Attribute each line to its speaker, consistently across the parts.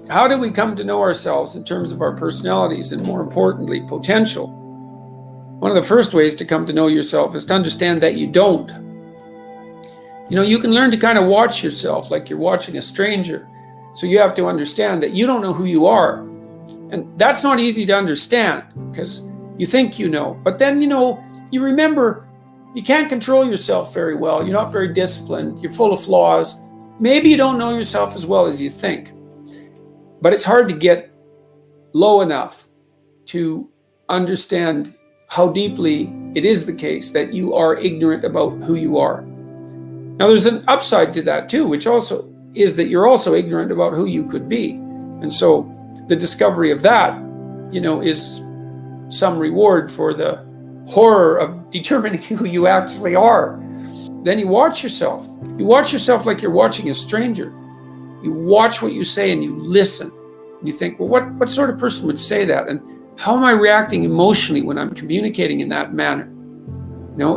Speaker 1: How do we come to know ourselves in terms of our personalities and, more importantly, potential? One of the first ways to come to know yourself is to understand that you don't. You can learn to kind of watch yourself like you're watching a stranger. So you have to understand that you don't know who you are. And that's not easy to understand because you think you know. But then, you remember you can't control yourself very well. You're not very disciplined. You're full of flaws. Maybe you don't know yourself as well as you think. But it's hard to get low enough to understand how deeply it is the case that you are ignorant about who you are. Now, there's an upside to that too, which also is that you're also ignorant about who you could be. And so the discovery of that, is some reward for the horror of determining who you actually are. Then you watch yourself. You watch yourself like you're watching a stranger. You watch what you say and you listen. And you think, well, what sort of person would say that? And how am I reacting emotionally when I'm communicating in that manner?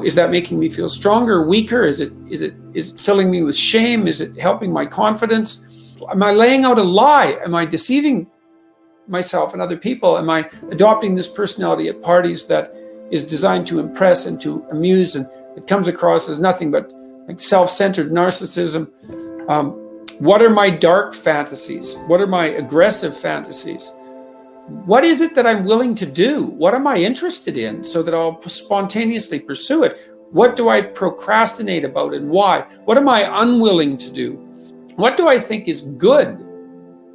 Speaker 1: Is that making me feel stronger, weaker? Is it filling me with shame? Is it helping my confidence? Am I laying out a lie? Am I deceiving myself and other people? Am I adopting this personality at parties that is designed to impress and to amuse, and it comes across as nothing but like self-centered narcissism? What are my dark fantasies? What are my aggressive fantasies? What is it that I'm willing to do? What am I interested in so that I'll spontaneously pursue it? What do I procrastinate about and why? What am I unwilling to do? What do I think is good?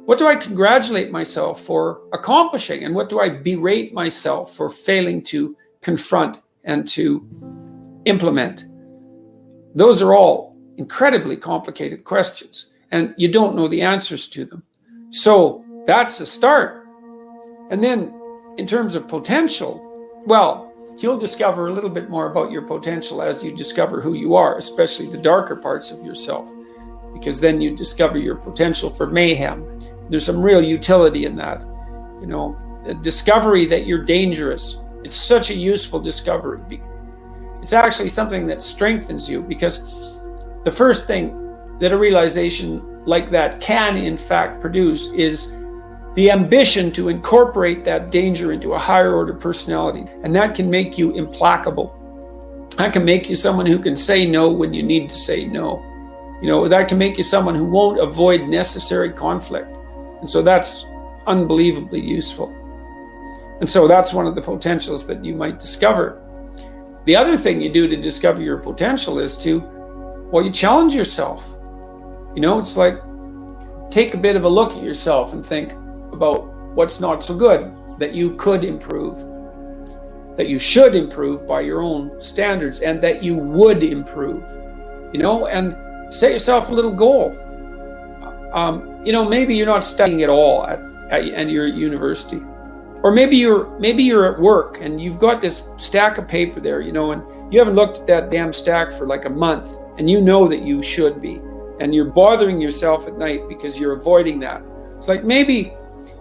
Speaker 1: What do I congratulate myself for accomplishing? And what do I berate myself for failing to confront and to implement? Those are all incredibly complicated questions, and you don't know the answers to them. So that's a start. And then in terms of potential, well, you'll discover a little bit more about your potential as you discover who you are, especially the darker parts of yourself, because then you discover your potential for mayhem. There's some real utility in that. The discovery that you're dangerous. It's such a useful discovery. It's actually something that strengthens you, because the first thing that a realization like that can in fact produce is the ambition to incorporate that danger into a higher order personality. And that can make you implacable. That can make you someone who can say no when you need to say no. That can make you someone who won't avoid necessary conflict. And so that's unbelievably useful. And so that's one of the potentials that you might discover. The other thing you do to discover your potential is you challenge yourself. It's like, take a bit of a look at yourself and think about what's not so good that you could improve, that you should improve by your own standards, and that you would improve, and set yourself a little goal. Maybe you're not studying at all at your university, or maybe you're at work and you've got this stack of paper there, and you haven't looked at that damn stack for like a month, and you know that you should be, and you're bothering yourself at night because you're avoiding that. It's like, maybe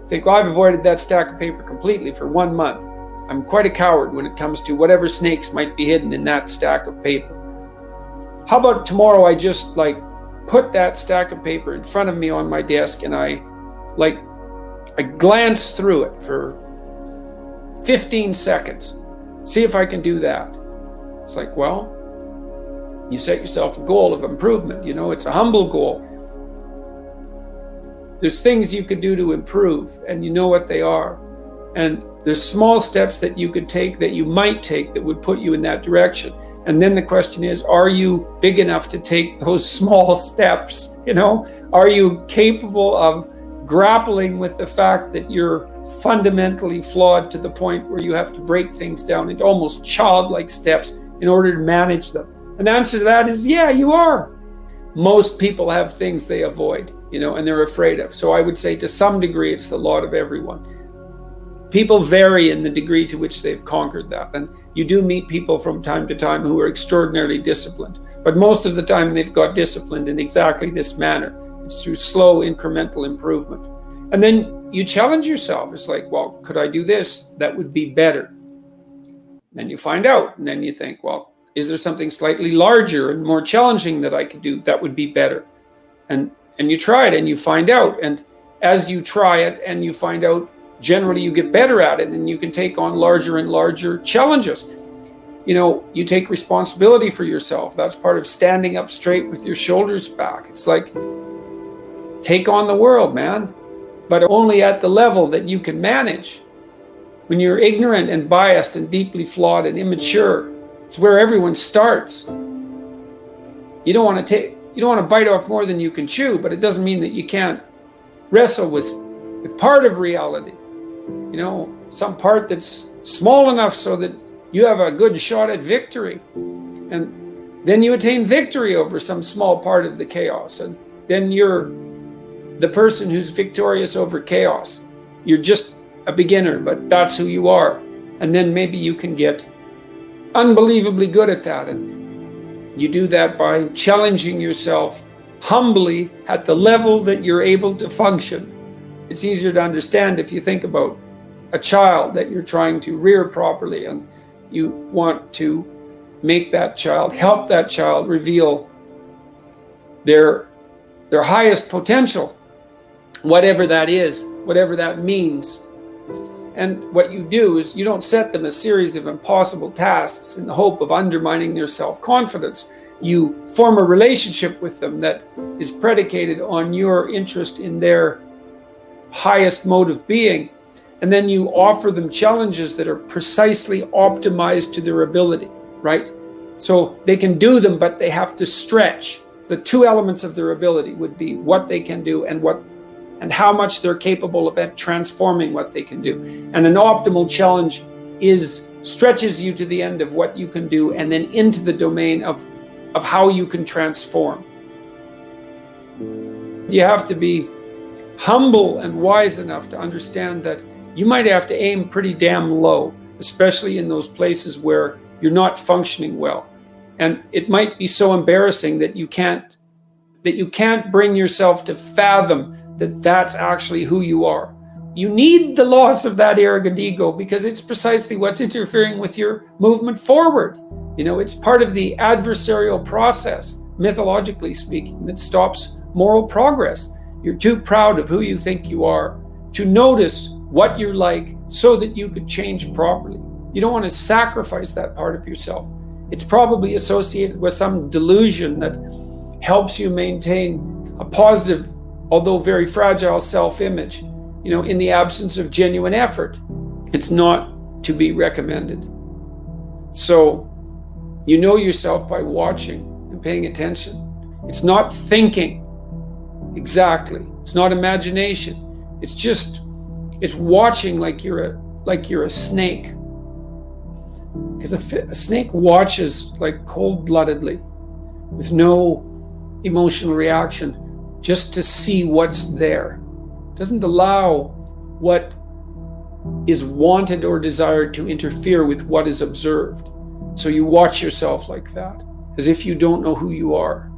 Speaker 1: think, well, I've avoided that stack of paper completely for 1 month. I'm quite a coward when it comes to whatever snakes might be hidden in that stack of paper. How about tomorrow I just put that stack of paper in front of me on my desk, and I glance through it for 15 seconds. See if I can do that. It's like, well, you set yourself a goal of improvement. It's a humble goal. There's things you could do to improve, and you know what they are. And there's small steps that you could take, that you might take, that would put you in that direction. And then the question is, are you big enough to take those small steps? Are you capable of grappling with the fact that you're fundamentally flawed to the point where you have to break things down into almost childlike steps in order to manage them? And the answer to that is, yeah, you are. Most people have things they avoid, and they're afraid of. So I would say to some degree, it's the lot of everyone. People vary in the degree to which they've conquered that. And you do meet people from time to time who are extraordinarily disciplined. But most of the time they've got disciplined in exactly this manner. It's through slow incremental improvement. And then you challenge yourself. It's like, well, could I do this? That would be better. Then you find out. And then you think, well, is there something slightly larger and more challenging that I could do that would be better? And you try it and you find out. And as you try it and you find out, generally you get better at it and you can take on larger and larger challenges. You take responsibility for yourself. That's part of standing up straight with your shoulders back. It's like, take on the world, man, but only at the level that you can manage. When you're ignorant and biased and deeply flawed and immature, it's where everyone starts. You don't want to bite off more than you can chew, but it doesn't mean that you can't wrestle with part of reality. Some part that's small enough so that you have a good shot at victory. And then you attain victory over some small part of the chaos. And then you're the person who's victorious over chaos. You're just a beginner, but that's who you are. And then maybe you can get unbelievably good at that. And you do that by challenging yourself humbly at the level that you're able to function. It's easier to understand if you think about a child that you're trying to rear properly, and you want to help that child reveal their highest potential, whatever that is, whatever that means. And what you do is you don't set them a series of impossible tasks in the hope of undermining their self-confidence. You form a relationship with them that is predicated on your interest in their highest mode of being. And then you offer them challenges that are precisely optimized to their ability, right? So they can do them, but they have to stretch. The two elements of their ability would be what they can do and how much they're capable of transforming what they can do. And an optimal challenge stretches you to the end of what you can do and then into the domain of how you can transform. You have to be humble and wise enough to understand that you might have to aim pretty damn low, especially in those places where you're not functioning well. And it might be so embarrassing that you can't bring yourself to fathom that that's actually who you are. You need the loss of that arrogant ego because it's precisely what's interfering with your movement forward. It's part of the adversarial process, mythologically speaking, that stops moral progress. You're too proud of who you think you are to notice what you're like so that you could change properly. You don't want to sacrifice that part of yourself. It's probably associated with some delusion that helps you maintain a positive, although very fragile self-image, in the absence of genuine effort. It's not to be recommended. So you know yourself by watching and paying attention. It's not thinking exactly. It's not imagination. It's watching like you're a snake. Because a snake watches like cold-bloodedly with no emotional reaction just to see what's there. It doesn't allow what is wanted or desired to interfere with what is observed. So you watch yourself like that, as if you don't know who you are.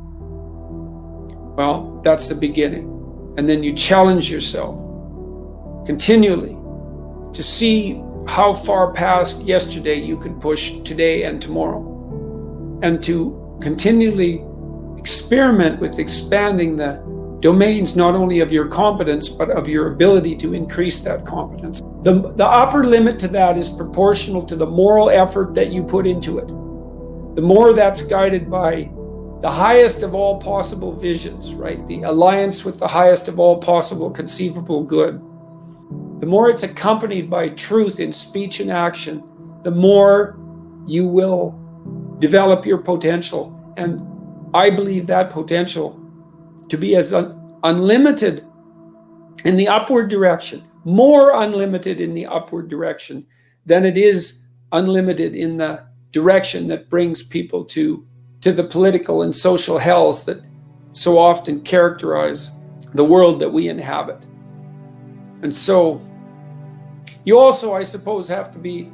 Speaker 1: Well, that's the beginning. And then you challenge yourself continually to see how far past yesterday you can push today and tomorrow, and to continually experiment with expanding the domains not only of your competence but of your ability to increase that competence. The upper limit to that is proportional to the moral effort that you put into it. The more that's guided by the highest of all possible visions, right? The alliance with the highest of all possible conceivable good. The more it's accompanied by truth in speech and action, the more you will develop your potential. And I believe that potential to be as unlimited in the upward direction, more unlimited in the upward direction than it is unlimited in the direction that brings people to the political and social hells that so often characterize the world that we inhabit. And so you also, I suppose, have to be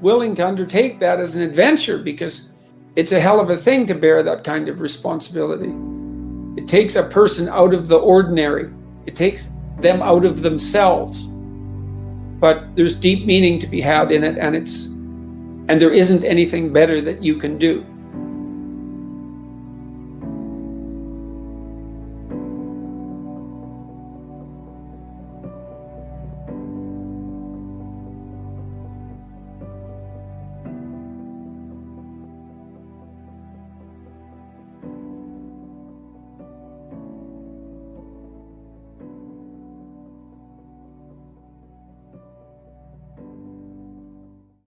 Speaker 1: willing to undertake that as an adventure, because it's a hell of a thing to bear that kind of responsibility. It takes a person out of the ordinary. It takes them out of themselves. But there's deep meaning to be had in it, and there isn't anything better that you can do.